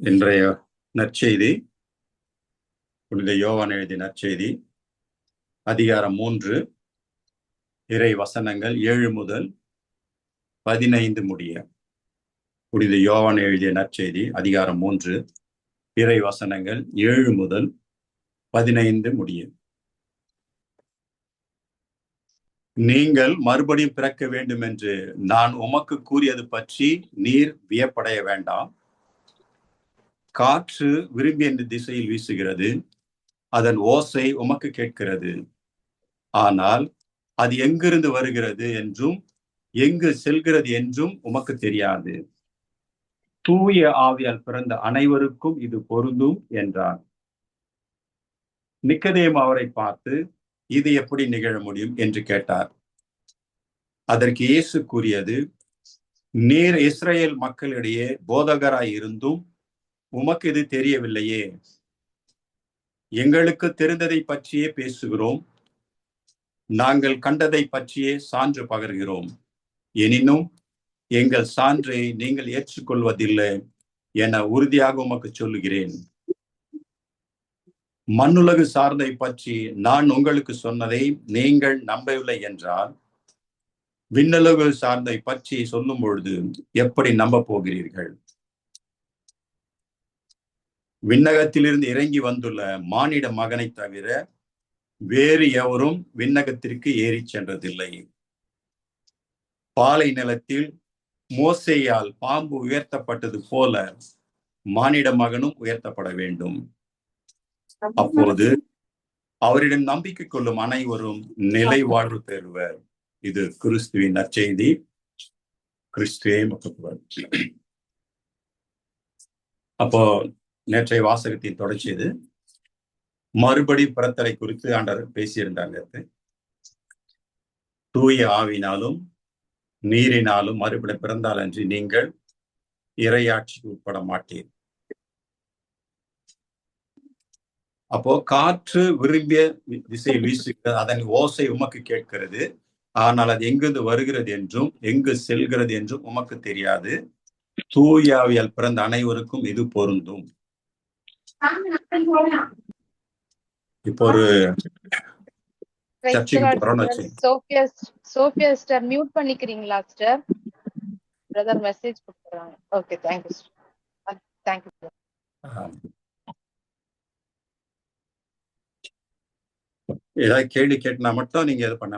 இன்றைய நற்செய்தி புனித யோவான் எழுதிய நற்செய்தி அதிகாரம் 3 இறை வசனங்கள் 7 முதல் 15 முடிய. புனித யோவான் எழுதிய நற்செய்தி அதிகாரம் 3 இறை வசனங்கள் 7 முதல் 15 முடிய. நீங்கள் மறுபடியும் பிறக்க வேண்டும் என்று நான் உமக்கு கூறியது பற்றி நீர் வியப்படைய வேண்டாம். காற்று விரும்பிய திசையில் வீசுகிறது, அதன் ஓசை உமக்கு கேட்கிறது, ஆனால் அது எங்கிருந்து வருகிறது என்றும் எங்கு செல்கிறது என்றும் உமக்கு தெரியாது. தூய ஆவியால் பிறந்த அனைவருக்கும் இது பொருந்தும் என்றார். நிக்கதேம் அவரை பார்த்து, இது எப்படி நிகழ முடியும் என்று கேட்டார். அதற்கு இயேசு கூறியது, நீர் இஸ்ரேல் மக்களிடையே போதகராய் இருந்தும் உமக்கு இது தெரியவில்லையே. எங்களுக்கு தெரிந்ததை பற்றியே பேசுகிறோம், நாங்கள் கண்டதை பற்றியே சான்று பகர்கிறோம். எனினும் எங்கள் சான்றை நீங்கள் ஏற்றுக்கொள்வதில்லை என உறுதியாக உமக்கு சொல்லுகிறேன். மண்ணுலகு சார்ந்தை பற்றி நான் உங்களுக்கு சொன்னதை நீங்கள் நம்பவில்லை என்றால், விண்ணுலகு சார்ந்தை பற்றி சொல்லும் பொழுது எப்படி நம்ப போகிறீர்கள்? விண்ணகத்திலிருந்து இறங்கி வந்துள்ள மானிட மகனை தவிர வேறு எவரும் விண்ணகத்திற்கு ஏறி சென்றதில்லை. பாலை நிலத்தில் மோசேயால் பாம்பு உயர்த்தப்பட்டது போல மானிட மகனும் உயர்த்தப்பட வேண்டும். அப்போது அவரிடம் நம்பிக்கை கொள்ளும் அனைவரும் நிலை வாழ்வு பெறுவர். இது கிறிஸ்துவின் நற்செய்தி. கிறிஸ்துவே மகத்துவர். அப்போ நேற்றைய வாசகத்தின் தொடர்ச்சி இது. மறுபடி பிறத்தலை குறித்து ஆண்டவர் பேசியிருந்தாங்க. தூய ஆவினாலும் நீரினாலும் மறுபடி பிறந்தால் அன்றி நீங்கள் இறையாட்சிக்கு உட்பட மாட்டீர். அப்போ காற்று விரும்பிய திசையில் வீசுகிறது, அதன் ஓசை உமக்கு கேட்கிறது, ஆனால் அது எங்கிருந்து வருகிறது என்றும் எங்கு செல்கிறது என்றும் உமக்கு தெரியாது. தூய ஆவியால் பிறந்த அனைவருக்கும் இது பொருந்தும். இப்போ ஒரு சோஃபியா சிஸ்டர் மியூட் பண்ணிக்கிறீங்களா சிஸ்டர்? பிரதர் மெசேஜ் கொடுக்குறாங்க. Okay, thank you. Thank you. ஏதாவது கேள்வி கேட்டினா மட்டும் நீங்க இது பண்ண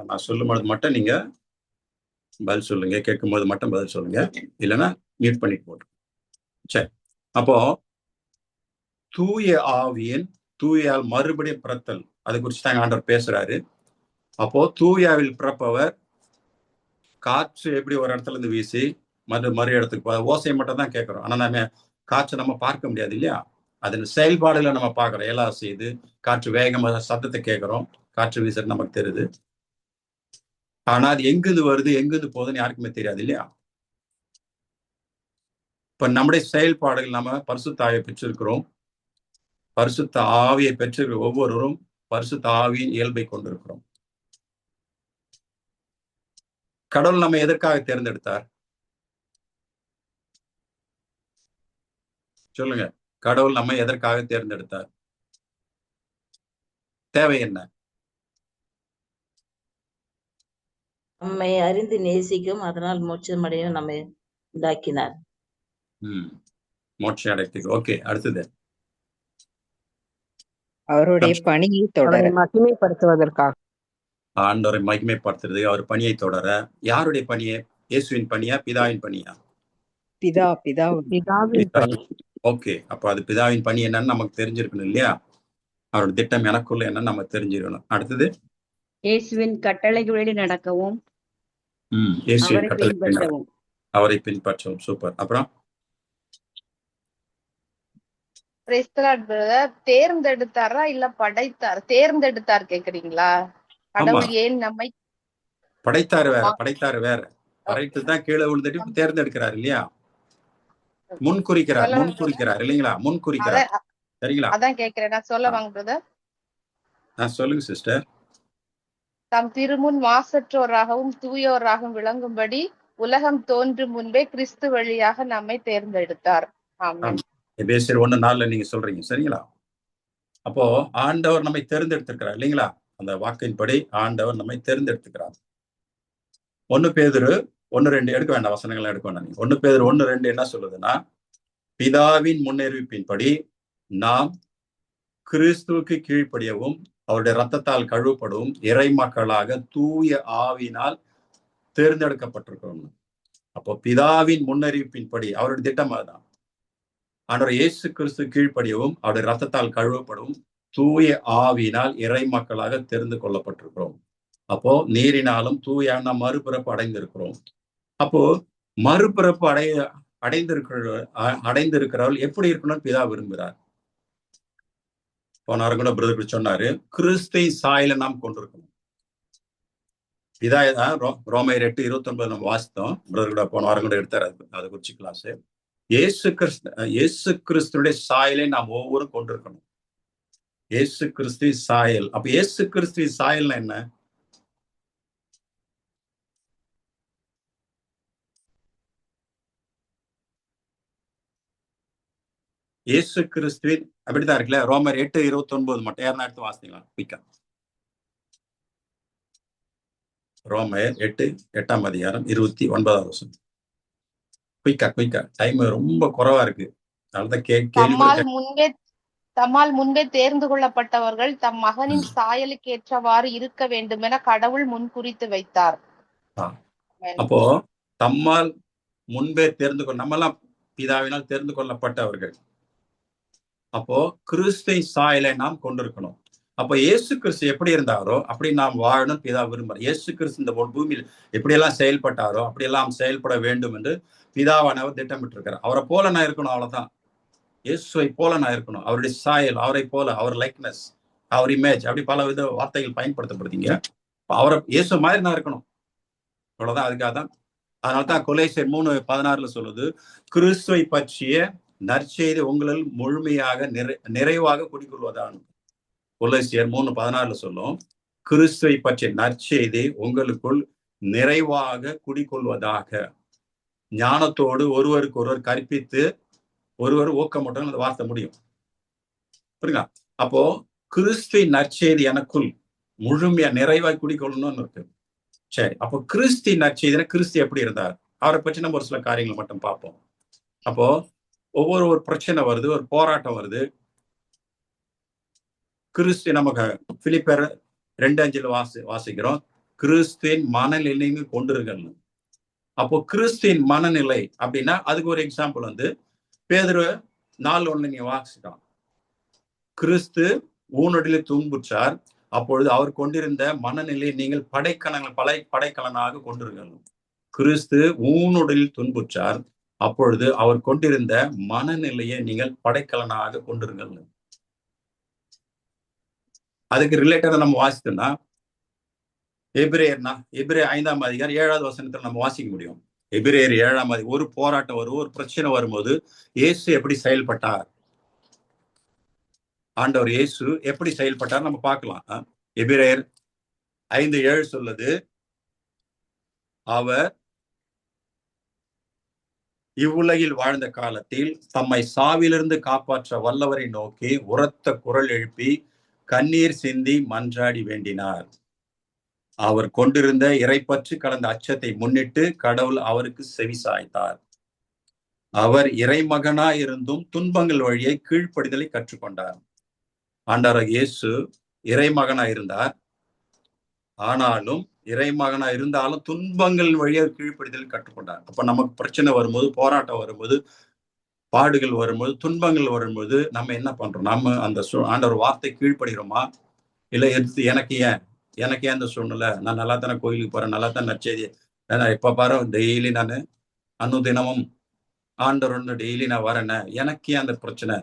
நான் சொல்லும்போது மட்டும் நீங்க பதில் சொல்லுங்க, கேட்கும்போது மட்டும் பதில் சொல்லுங்க, இல்லைன்னா மியூட் பண்ணிட்டு போட்டு. சரி, அப்போ தூய ஆவியின் தூயால் மறுபடியும் பிறத்தல், அதை குறித்து தான் ஆண்டவர் பேசுறாரு. அப்போ தூயாவில் பிறப்பவர் காற்று எப்படி ஒரு இடத்துல இருந்து வீசி மறு இடத்துக்கு ஓசையை மட்டும் தான் கேட்கிறோம். ஆனா நம்ம காற்று நம்ம பார்க்க முடியாது இல்லையா? அதன் செயல்பாடுகளை நம்ம பார்க்கிறோம். எல்லாம் செய்து காற்று வேகமாக சத்தத்தை கேட்கிறோம், காற்று வீசுறது நமக்கு தெரியுது. ஆனா அது எங்கிருந்து வருது எங்கிருந்து போகுதுன்னு யாருக்குமே தெரியாது இல்லையா? இப்ப நம்முடைய செயல்பாடுகள், நம்ம பரிசுத்த ஆவியை பெற்றிருக்கிறோம். பரிசுத்த ஆவியை பெற்றிருக்கிற ஒவ்வொருவரும் பரிசுத்த ஆவியின் இயல்பை கொண்டிருக்கிறோம். கடவுள் நம்ம எதற்காக தேர்ந்தெடுத்தார்? சொல்லுங்க, கடவுள் நம்ம எதற்காக தேர்ந்தெடுத்தார்? தேவை என்ன? நம்மை அறிந்து நேசிக்கும், அதனால் மோட்சம் அடையும் நம்மை உண்டாக்கினார். மோட்சம் அடைத்துக்கு. ஓகே, அடுத்தது அவருடைய பணியை தொடர, மகிமைப்படுத்துவதற்காக. ஆண்டவரை மகிமைப்படுத்துறது, அவர் பணியை தொடர. யாருடைய பணியை? இயேசுவின் பணியா, பிதாவின் பணியா? பிதாவின் பணி. ஓகே, அப்ப அது பிதாவின் பணி என்னன்னு நமக்கு தெரிஞ்சிருக்கணும் இல்லையா? அவரோட திட்டம் எனக்குள்ள என்னன்னு நம்ம தெரிஞ்சிருக்கணும். அடுத்தது இயேசுவின் கட்டளைகளில் நடக்கவும், இயேசுவின் கட்டளை அவரை பின்பற்றவும். சூப்பர். அப்புறம் தேர்ந்தெடுத்தாரா இல்ல படைத்தார்? தேர்ந்தெடுத்தார் கேக்குறீங்களா? கடவுள் ஏன் நம்மை படைத்தாரு வேற, படைத்தாரு வேற. படைத்து தான் கீழே விழுந்துட்டு தேர்ந்தெடுக்கிறார் இல்லையா? முன்குறிக்கிறார் இல்லைங்களா? முன்குறிக்கிறார். சரிங்களா? அதான் கேக்குறேன். நான் சொல்ல வாங்க பிரதர். நான் சொல்லுங்க சிஸ்டர். தம் திருமுன் மாசற்றோராகவும் தூயோராகவும் விளங்கும்படி உலகம் தோன்றும் முன்பே கிறிஸ்து வழியாக நம்மை தேர்ந்தெடுத்தார். ஆமென். எபேசியர் 1:4 நீங்க சொல்றீங்க சரிங்களா? அப்போ ஆண்டவர் நம்மை தேர்ந்தெடுத்திருக்கிறார் இல்லைங்களா? அந்த வாக்கின்படி ஆண்டவர் நம்மை தேர்ந்தெடுத்துக்கிறார். 1 பேதுரு 1:2 எடுக்க வேண்டாம், வசனங்கள் எடுக்க வேண்டாம். 1 பேதுரு 1:2 என்ன சொல்லுதுன்னா, பிதாவின் முன்னறிவிப்பின்படி நாம் கிறிஸ்துவுக்கு கீழ்ப்படியவும் அவருடைய ரத்தத்தால் கழுவப்படவும் இறை மக்களாக தூய ஆவினால் தேர்ந்தெடுக்கப்பட்டிருக்கிறோம். அப்போ பிதாவின் முன்னறிவிப்பின்படி அவருடைய திட்டம் அதுதான். ஆண்டவர் இயேசு கிறிஸ்து கீழ்ப்படியவும் அவருடைய ரத்தத்தால் கழுவப்படவும் தூய ஆவியினால் இறை மக்களாக தெரிந்து கொள்ளப்பட்டிருக்கிறோம். அப்போ நீரினாலும் தூயான மறுபிறப்பு அடைந்திருக்கிறோம். அப்போ மறுபிறப்பு அடைந்திருக்கிறவர்கள் எப்படி இருக்கணும்னு பிதா விரும்புகிறார். போன வாரம் கூட பிரதர் சொன்னாரு, கிறிஸ்தை சாயல நாம் கொண்டிருக்கணும். பிதா ரோமையர் 8:29 நம்ம வாசித்தோம். பிரதர் கூட போன வாரம் கூட எடுத்தார் அதை குறிச்சு கிளாஸ். இயேசு கிறிஸ்துடைய சாயலை நாம் ஒவ்வொருவரும் கொண்டிருக்கணும். இயேசு கிறிஸ்து சாயல். அப்ப இயேசு கிறிஸ்து சாயல்னா என்ன? இயேசு கிறிஸ்துவின் அப்படித்தான் இருக்குல்ல. ரோமர் 8:29 மட்டும் யாருன்னா எடுத்து வாசிக்கலாம் குயிக்கா. ரோமர் 8:8 அதிகாரம் 29 வசனம். குயிக்கா டைம் ரொம்ப குறைவா இருக்கு. தம்மால் முன்பே தேர்ந்து கொள்ளப்பட்டவர்கள் தம் மகனின் சாயலுக்கு ஏற்றவாறு இருக்க வேண்டும் என கடவுள் முன்குறித்து வைத்தார். அப்போ தம்மால் முன்பே நம்மெல்லாம் பிதாவினால் தேர்ந்து கொள்ளப்பட்டவர்கள். அப்போ கிறிஸ்தை சாயலை நாம் கொண்டிருக்கணும். அப்போ இயேசு கிறிஸ்து எப்படி இருந்தாரோ அப்படி நாம் வாழணும் பிதா விரும்புகிறார். இயேசு கிறிஸ்து இந்த பூமியில் எப்படியெல்லாம் செயல்பட்டாரோ அப்படியெல்லாம் செயல்பட வேண்டும் என்று பிதாவானவர் திட்டமிட்டிருக்கிறார். அவரை போல நான் இருக்கணும், அவ்வளவுதான். இயேசுவை போல நான் இருக்கணும். அவருடைய சாயல், அவரை போல, அவர் லைக்னஸ், அவர் இமேஜ், அப்படி பல வித வார்த்தைகள் பயன்படுத்தப்படுறீங்க. அவரை இயேசு மாதிரி நான் இருக்கணும், அவ்வளவுதான். அதுக்காக தான் அதனால்தான் கொலோசியர் 3:16 சொல்லுது, கிறிஸ்துவை பற்றிய நற்செய்தி உங்களில் முழுமையாக நிறைவாக குடிக்கொள்வதான். கொலோசியர் 3:16 சொல்லும், கிறிஸ்துவை பற்றிய நற்செய்தி உங்களுக்குள் நிறைவாக குடிக்கொள்வதாக. ஞானத்தோடு ஒருவருக்கு ஒருவர் கற்பித்து ஒருவர் ஊக்கமட்டும் அந்த வார்த்தை முடியும். புரியுங்களா? அப்போ கிறிஸ்துவின் நற்செய்தி எனக்குள் முழுமையா நிறைவாய் குடிக்கொள்ளணும்னு இருக்கு. சரி, அப்போ கிறிஸ்து நற்செய்தினா கிறிஸ்து எப்படி இருந்தார், அவரை பற்றி நம்ம ஒரு சில காரியங்களை மட்டும் பார்ப்போம். அப்போ ஒரு பிரச்சனை வருது, ஒரு போராட்டம் வருது. கிறிஸ்து நமக்கு பிலிப்பர் 2:5 வாசிக்கிறோம், கிறிஸ்துவின் மனநிலைன்னு கொண்டிருங்கள். அப்போ கிறிஸ்துவின் மனநிலை அப்படின்னா அதுக்கு ஒரு எக்ஸாம்பிள் வந்து பேதுரு 4:1 நீ வாசிக்கலாம். கிறிஸ்து ஊனொடியில் துன்புற்றார், அப்பொழுது அவர் கொண்டிருந்த மனநிலையை நீங்கள் படைக்கலனாக கொண்டிருங்கள். கிறிஸ்து ஊனொடியில் துன்புற்றார், அப்பொழுது அவர் கொண்டிருந்த மனநிலையை நீங்கள் படைக்கலனாக கொண்டிருங்கள். அதுக்கு ரிலேட்டடா நம்ம வாசித்தோம்னா எபிரேயர் 5ஆம் அதிகாரம் 7வது வசனத்துல நம்ம வாசிக்க முடியும். எபிரேயர் 7ஆம் அதிகாரம், ஒரு போராட்டம் வரும், ஒரு பிரச்சனை வரும்போது இயேசு எப்படி செயல்பட்டார், ஆண்டவர் இயேசு எப்படி செயல்பட்டார் நம்ம பார்க்கலாம். எபிரேயர் 5:7 சொல்லுது, அவர் இவ்வுலகில் வாழ்ந்த காலத்தில் தம்மை சாவிலிருந்து காப்பாற்ற வல்லவரை நோக்கி உரத்த குரல் எழுப்பி கண்ணீர் சிந்தி மன்றாடி வேண்டினார். அவர் கொண்டிருந்த இறைப்பற்று கலந்த அச்சத்தை முன்னிட்டு கடவுள் அவருக்கு செவி சாய்த்தார். அவர் இறைமகனாய் இருந்தும் துன்பங்கள் வழியை கீழ்ப்படிதலை கற்றுக்கொண்டார். ஆண்டவர் இயேசு இறைமகனாய் இருந்தார், ஆனாலும் இறைமகனாய் இருந்தாலும் துன்பங்கள் வழியை கீழ்ப்படிதலை கற்றுக்கொண்டார். அப்ப நமக்கு பிரச்சனை வரும்போது, போராட்டம் வரும்போது, பாடுகள் வரும்போது, துன்பங்கள் வரும்போது நம்ம என்ன பண்றோம்? நம்ம அந்த ஆண்டவர் வார்த்தை கீழ்ப்படுகிறோமா? இல்ல எடுத்து எனக்கு ஏன் இந்த சூழ்நிலை, நான் நல்லா தானே கோயிலுக்கு போறேன், நல்லா தான் நற்செய்தி, எப்ப பாரு டெய்லி நான் அனுதினமும் ஆண்டவர் டெய்லி நான் வரேன்னு, எனக்கு ஏன் அந்த பிரச்சனை,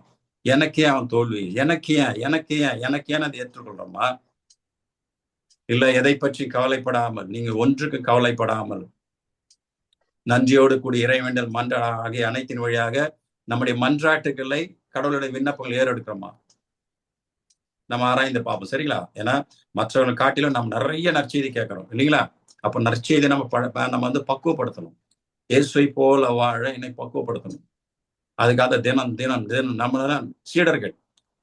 எனக்கு ஏன் அவன் தோல்வி, எனக்கு ஏன் அதை ஏற்றுக்கொள்றோமா? இல்ல எதை பற்றி கவலைப்படாமல், நீங்க ஒன்றுக்கு கவலைப்படாமல் நன்றியோடு கூடிய இறைவேண்டல் மன்றா ஆகிய அனைத்தின் வழியாக நம்முடைய மன்றாட்டுகளை கடவுளுடைய விண்ணப்பங்கள் ஏறெடுக்கிறோமா? நம்ம ஆராய்ந்து பார்ப்போம், சரிங்களா? ஏன்னா மற்றவர்களை காட்டிலும் நம்ம நிறைய நற்செய்தி கேட்கிறோம் இல்லைங்களா? அப்ப நற்செய்தி நம்ம வந்து பக்குவப்படுத்தணும். இயேசுவை போல வாழ என்னை பக்குவப்படுத்தணும். அதுக்காக தினம் தினம் தினம் நம்ம சீடர்கள்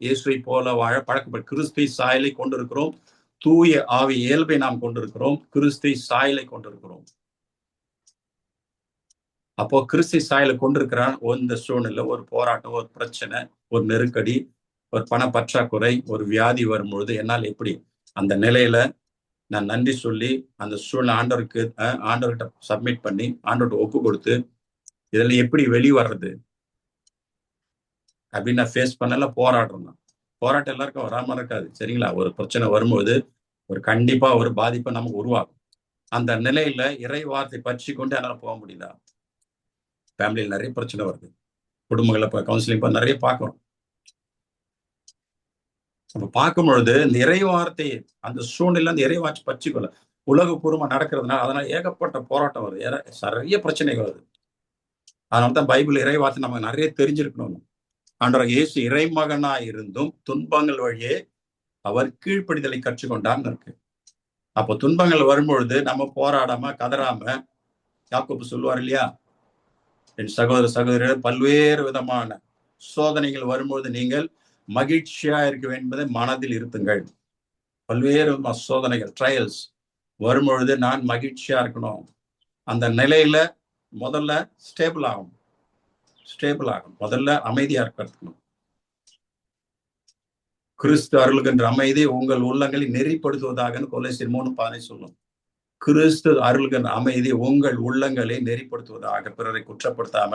இயேசுவை போல வாழ பழக்கப்பட்ட கிறிஸ்துவை சாயலை கொண்டிருக்கிறோம். தூய ஆவி இயல்பை நாம் கொண்டிருக்கிறோம். கிறிஸ்துவை சாயலை கொண்டிருக்கிறோம். அப்போ கிறிஸ்து சாயலை கொண்டிருக்கிறான். இந்த சூழ்நிலை, ஒரு போராட்டம், ஒரு பிரச்சனை, ஒரு நெருக்கடி, ஒரு பண பற்றாக்குறை, ஒரு வியாதி வரும்பொழுது என்னால் எப்படி அந்த நிலையில நான் நன்றி சொல்லி அந்த சூழ்நிலை ஆண்டவர்கிட்ட சப்மிட் பண்ணி ஆண்டவர்கிட்ட ஒப்பு கொடுத்து இதுல எப்படி வெளிவர்றது அப்படின்னு நான் ஃபேஸ் பண்ணல. போராட்டம் தான். போராட்டம் எல்லாருக்கும் வராம இருக்காது, சரிங்களா? ஒரு பிரச்சனை வரும்போது ஒரு கண்டிப்பா ஒரு பாதிப்பை நமக்கு உருவாகும். அந்த நிலையில இறை வார்த்தை பற்றி கொண்டு என்னால போக முடியுதா? ஃபேமிலியில் நிறைய பிரச்சனை வருது, குடும்பங்களை கவுன்சிலிங் நிறைய பார்க்கணும். நம்ம பார்க்கும் பொழுது இந்த இறை வார்த்தை அந்த சூழ்நிலை அந்த இறை வார்த்தை பற்றிக்கொள்ள உலகபூர்வமா நடக்கிறதுனால அதனால ஏகப்பட்ட போராட்டம் வருது, நிறைய பிரச்சனைகள் வருது. அதனாலதான் பைபிள் இறை வார்த்தை நம்ம நிறைய தெரிஞ்சிருக்கணும். ஆண்டவர் இயேசு இறைமகனா இருந்தும் துன்பங்கள் வழியே அவர் கீழ்ப்படிதலை கற்றுக்கொண்டான்னு இருக்கு. அப்போ துன்பங்கள் வரும்பொழுது நம்ம போராடாம கதறாம, யாக்கோபு சொல்லுவார் இல்லையா, என் சகோதர சகோதரர் பல்வேறு விதமான சோதனைகள் வரும்பொழுது நீங்கள் மகிழ்ச்சியா இருக்க வேண்டும் என்பதை மனதில் இருத்துங்கள். பல்வேறு விதமான சோதனைகள், ட்ரையல்ஸ் வரும்பொழுது நான் மகிழ்ச்சியா இருக்கணும். அந்த நிலையில முதல்ல ஸ்டேபிள் ஆகும். முதல்ல அமைதியா இருக்கணும். கிறிஸ்து அருள்கின்ற அமைதி உங்கள் உள்ளங்களை நெறிப்படுத்துவதாக கொலோசியர் 3:15 சொல்லும். கிறிஸ்து அருள்கின்ற அமைதி உங்கள் உள்ளங்களை நெறிப்படுத்துவதாக, பிறரை குற்றப்படுத்தாம,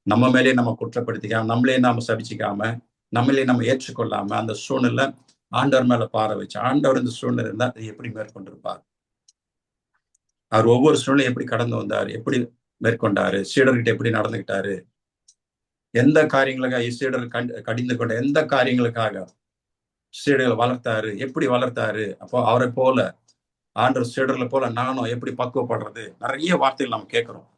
நம்ம மேலே நம்ம குற்றப்படுத்திக்காம, நம்மளே நாம சபிச்சிக்காம, நம்மளே நம்ம ஏற்றுக்கொள்ளாம, அந்த சூழ்நிலை ஆண்டவர் மேல பார வச்சு, ஆண்டவர் இந்த சூழ்நிலை இருந்தா அதை எப்படி மேற்கொண்டிருப்பார்? அவர் ஒவ்வொரு சூழ்நிலை எப்படி கடந்து வந்தார், எப்படி மேற்கொண்டாரு, சீடர்கிட்ட எப்படி நடந்துகிட்டாரு, எந்த காரியங்களுக்காக சீடர் கடிந்து கொண்ட எந்த காரியங்களுக்காக சீடர்களை வளர்த்தாரு, எப்படி வளர்த்தாரு. அப்போ அவரை போல ஆண்டவர் சீடர்களை போல நானும் எப்படி பக்குவப்படுறது, நிறைய வார்த்தைகள் நம்ம கேட்கிறோம்.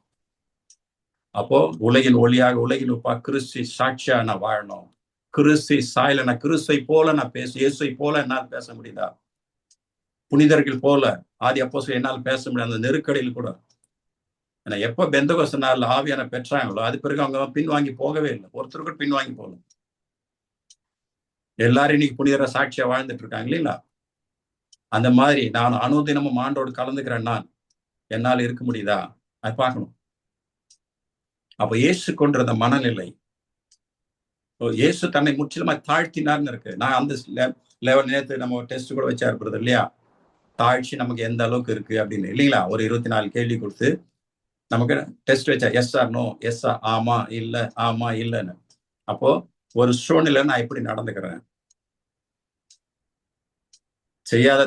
அப்போ உலகின் ஒளியாக உலகின் உப்பா கிறிஸ்து சாட்சியா நான் வாழணும். கிறிஸ்து சாயல நான் கிறிஸ்துவை போல நான் இயேசுவை போல என்னால் பேச முடியுதா? புனிதர்கள் போல ஆதி அப்போஸ்தலர் என்னால் பேச முடியாது. அந்த நெருக்கடியில் கூட ஏன்னா எப்ப பெந்தகோஸ்து நாள்ல ஆவியான பெற்றாங்களோ அது பிறகு அவங்க பின்வாங்கி போகவே இல்லை. ஒருத்தர் கூட பின்வாங்கி போகல. எல்லாரும் இன்னைக்கு புனிதர சாட்சியா வாழ்ந்துட்டு இருக்காங்க இல்லைங்களா? அந்த மாதிரி நான் அனுதினமும் ஆண்டோடு கலந்துக்கிறேன். நான் என்னால் இருக்க முடியுதா? அது பார்க்கணும். அப்ப இயேசு கொண்ட அந்த மனநிலை, இயேசு தன்னை முற்றிலுமா தாழ்த்தினார்னு இருக்கு. நான் அந்த நேற்று நம்ம டெஸ்ட் கூட வச்சா இருக்கிறது இல்லையா, தாழ்ச்சி நமக்கு எந்த அளவுக்கு இருக்கு அப்படின்னு இல்லைங்களா? ஒரு 24 கேள்வி கொடுத்து நமக்கு டெஸ்ட் வச்சா, எஸ் ஆர் நோ, எஸ் ஆமா இல்ல, ஆமா இல்லைன்னு. அப்போ ஒரு சூழ்நிலை நான் எப்படி நடந்துக்கிறேன், செய்யாத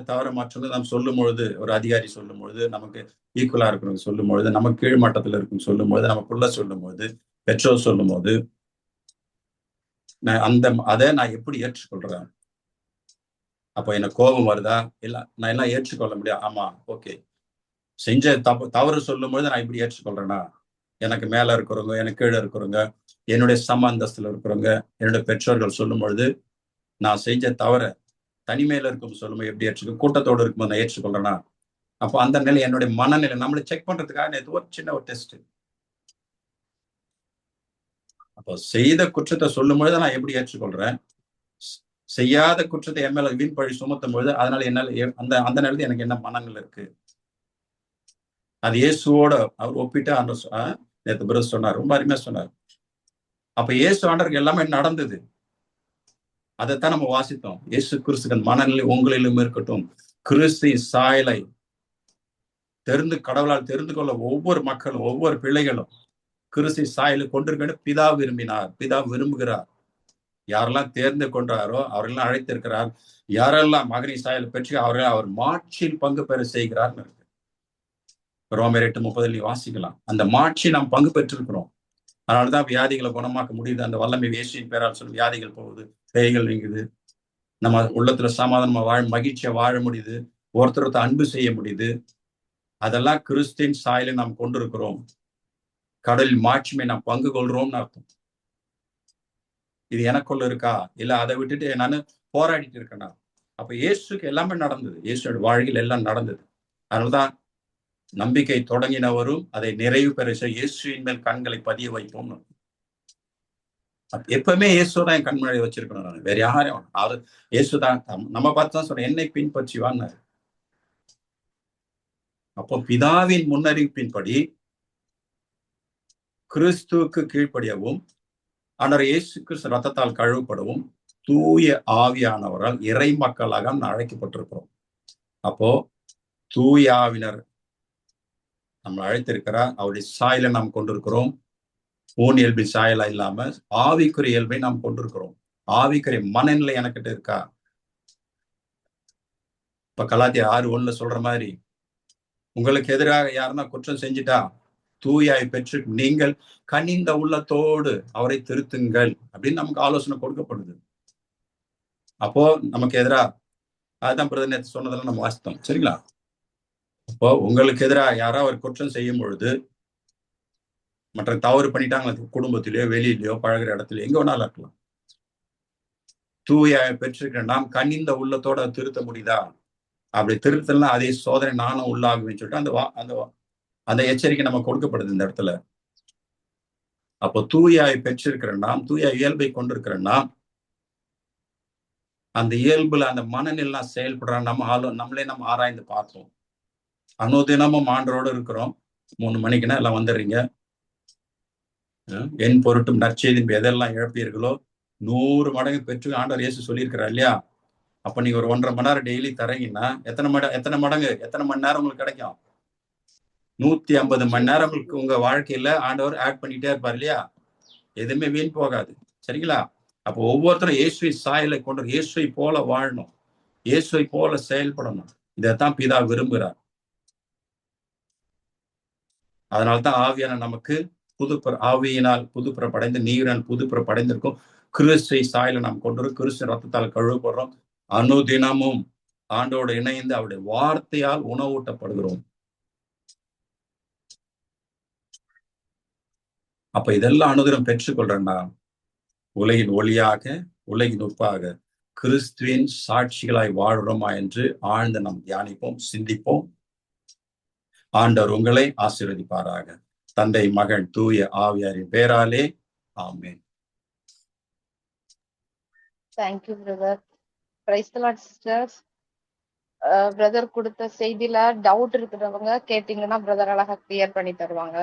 தவிர மற்றவங்க நம்ம சொல்லும் பொழுது, ஒரு அதிகாரி சொல்லும் பொழுது, நமக்கு ஈக்குவலா இருக்கிறவங்க சொல்லும் பொழுது, நமக்கு கீழ் மட்டத்துல இருக்கும் சொல்லும் பொழுது, நமக்குள்ள சொல்லும் போது, பெற்றோர் சொல்லும் போது, அதை நான் எப்படி ஏற்றுக்கொள்றேன்? அப்போ எனக்கு கோபம் வருதா? இல்ல நான் எல்லாம் ஏற்றுக்கொள்ள முடியாது. ஆமா, ஓகே, செஞ்ச தவறு சொல்லும் பொழுது நான் இப்படி ஏற்றுக்கொள்றேன்னா, எனக்கு மேல இருக்கிறவங்க, எனக்கு கீழே இருக்கிறவங்க, என்னுடைய சம அந்தஸ்துல இருக்கிறவங்க, என்னுடைய பெற்றோர்கள் சொல்லும் பொழுது நான் செஞ்ச தவற தனிமையில இருக்கும் சொல்லும்போது எப்படி ஏற்றுக்கோ, கூட்டத்தோடு இருக்கும்போது நான் ஏற்றுக்கொள்றேன்னா, அப்போ அந்த நிலை என்னுடைய மனநிலை நம்மளை செக் பண்றதுக்காக நேற்று ஒரு சின்ன ஒரு டெஸ்ட். அப்போ செய்த குற்றத்தை சொல்லும் பொழுது நான் எப்படி ஏற்றுக்கொள்றேன், செய்யாத குற்றத்தை என் மேல வீண் பழி சுமத்தும் பொழுது அதனால என்னால அந்த நேரத்தில் எனக்கு என்ன மனங்கள் இருக்கு, அது இயேசுவோட அவர் ஒப்பிட்டு நேற்று பிரதர் சொன்னார், ரொம்ப அருமையா சொன்னார். அப்ப இயேசு ஆண்டருக்கு எல்லாமே நடந்தது, அதைத்தான் நம்ம வாசித்தோம். இயேசு கிறிஸ்து மனநிலை உங்களிலும் இருக்கட்டும். கிறிஸ்து சாயலை கடவுளால் தெரிந்து கொள்ள ஒவ்வொரு மக்களும், ஒவ்வொரு பிள்ளைகளும் கிறிஸ்து சாயலை கொண்டிருக்க பிதா விரும்பினார், பிதா விரும்புகிறார். யாரெல்லாம் தேர்ந்து கொண்டாரோ அவரெல்லாம் அழைத்திருக்கிறார். யாரெல்லாம் மகனை சாயலை பெற்று அவர்கள் அவர் மாட்சியில் பங்கு பெற செய்கிறார். ரோமர் 8:30 வாசிக்கலாம். அந்த மாட்சி நாம் பங்கு பெற்றிருக்கிறோம். அதனாலதான் வியாதிகளை குணமாக்க முடியுது. அந்த வல்லமை இயேசுவின் பேரால் சொல்லி வியாதிகள் போகுது, பேய்கள் நீங்குது, நம்ம உள்ளத்துல சமாதானமா மகிழ்ச்சியா வாழ முடியுது, ஒருத்தர் அன்பு செய்ய முடியுது. அதெல்லாம் கிறிஸ்துவின் சாயலை நாம் கொண்டிருக்கிறோம். கடலில் மாட்சிமை நாம் பங்கு கொள்றோம்னு அர்த்தம். இது எனக்குள்ள இருக்கா, இல்ல அதை விட்டுட்டு நான் போராடிட்டு இருக்கேனா? அப்ப இயேசுக்கு எல்லாமே நடந்தது, இயேசுவோட வாழ்க்கையில் எல்லாம் நடந்தது. அதனாலதான் நம்பிக்கை தொடங்கினவரும் அதை நிறைவு பெற இயேசுவின் மேல் கண்களை பதிய வைப்போம். எப்பவுமே இயேசுதான் என் கண்மழை வச்சிருக்கணும். நான் வேற யாரையும் அவர் இயேசுதான். நம்ம பார்த்து தான் சொல்றேன், என்னை பின்பற்றிவான்னு. அப்போ பிதாவின் முன்னறிவிப்பின்படி கிறிஸ்துவுக்கு கீழ்ப்படியவும் ஆண்டவர் இயேசு கிறிஸ்து ரத்தத்தால் கழுவப்படவும் தூய ஆவியானவரால் இறை மக்களாக நாம் அழைக்கப்பட்டிருக்கிறோம். அப்போ தூய ஆவினர் நம்ம அழைத்திருக்கிறார். அவருடைய சாயலை நாம் கொண்டிருக்கிறோம். ஊன் இயல்பின் சாயலா இல்லாம ஆவிக்குரிய இயல்பை நாம் கொண்டிருக்கிறோம். ஆவிக்குரிய மனநிலை எனக்கிட்ட இருக்கா? இப்ப கலாத்தியர் 6:1 சொல்ற மாதிரி, உங்களுக்கு எதிராக யாருன்னா குற்றம் செஞ்சுட்டா தூயாய் பெற்று நீங்கள் கனிந்த உள்ளத்தோடு அவரை திருத்துங்கள் அப்படின்னு நமக்கு ஆலோசனை கொடுக்கப்படுது. அப்போ நமக்கு எதிராக அதுதான் பிரதிநிதி சொன்னதெல்லாம் நம்ம வாசித்தோம். சரிங்களா? அப்போ உங்களுக்கு எதிராக யாராவது ஒரு குற்றம் செய்யும் பொழுது, மற்ற தவறு பண்ணிட்டாங்க, குடும்பத்திலேயோ வெளியிலயோ பழகிற இடத்துல எங்க வேணாலும் இருக்கலாம், தூயாய் பெற்றிருக்கிற நாம் கனிந்த உள்ளத்தோட திருத்த முடியுதா? அப்படி திருத்தலாம் அதே சோதனை நானும் உள்ளாகுவேன்னு சொல்லிட்டு அந்த எச்சரிக்கை நம்ம கொடுக்கப்படுது இந்த இடத்துல. அப்போ தூயாய் பெற்றிருக்கிற நாம், தூய இயல்பை கொண்டிருக்கிற நாம், அந்த இயல்புல அந்த மனநிலை செயல்படுற நம்மளே நம்ம ஆராய்ந்து பார்ப்போம். அனுதினமும் ஆண்டரோடு இருக்கிறோம். 3 மணிக்குன்னா எல்லாம் வந்துடுறீங்க. என் பொருட்டும் நற்செய்தின் எதெல்லாம் இழப்பீர்களோ 100 மடங்கு பெற்று ஆண்டவர் இயேசு சொல்லியிருக்கிறார் இல்லையா? அப்ப நீங்க ஒரு 1.5 மணி நேரம் டெய்லி தரீங்கன்னா எத்தனை மணி நேரம் உங்களுக்கு கிடைக்கும்? 150 மணி நேரம் உங்களுக்கு உங்க வாழ்க்கையில ஆண்டவர் ஆட் பண்ணிட்டே இருப்பார் இல்லையா? எதுவுமே வீண் போகாது. சரிங்களா? அப்போ ஒவ்வொருத்தரும் இயேசுவை சாயலை கொண்டு இயேசுவை போல வாழணும், இயேசுவை போல செயல்படணும். இதைத்தான் பிதா விரும்புகிறார். அதனால்தான் ஆவியான நமக்கு ஆவியினால் புதுப்பிறப்படைந்து நீரினால் புதுப்பிறப்படைந்திருக்கும். கிறிஸ்துவை சாயலை நாம் கொண்டிருக்கோம். கிறிஸ்து ரத்தத்தால் கழுவப்படுறோம். அனுதினமும் ஆண்டோடு இணைந்து அவருடைய வார்த்தையால் உணவூட்டப்படுகிறோம். அப்ப இதெல்லாம் அனுதினம் பெற்றுக்கொள்றேன்னா உலகின் ஒளியாக, உலகின் உப்பாக கிறிஸ்துவின் சாட்சிகளாய் வாழ்றோமா என்று ஆழ்ந்து நாம் தியானிப்போம், சிந்திப்போம். ஆண்டவர் உங்களை ஆசீர்வதிப்பாராக. தந்தை, மகன், தூய ஆவியாரின் பேராலே ஆமென். Thank you, brother. Praise the Lord, sisters. Brother கொடுத்த செய்தியில டவுட் இருக்கிறவங்க கேட்டீங்கன்னா பிரதர் அழகா கிளியர் பண்ணி தருவாங்க.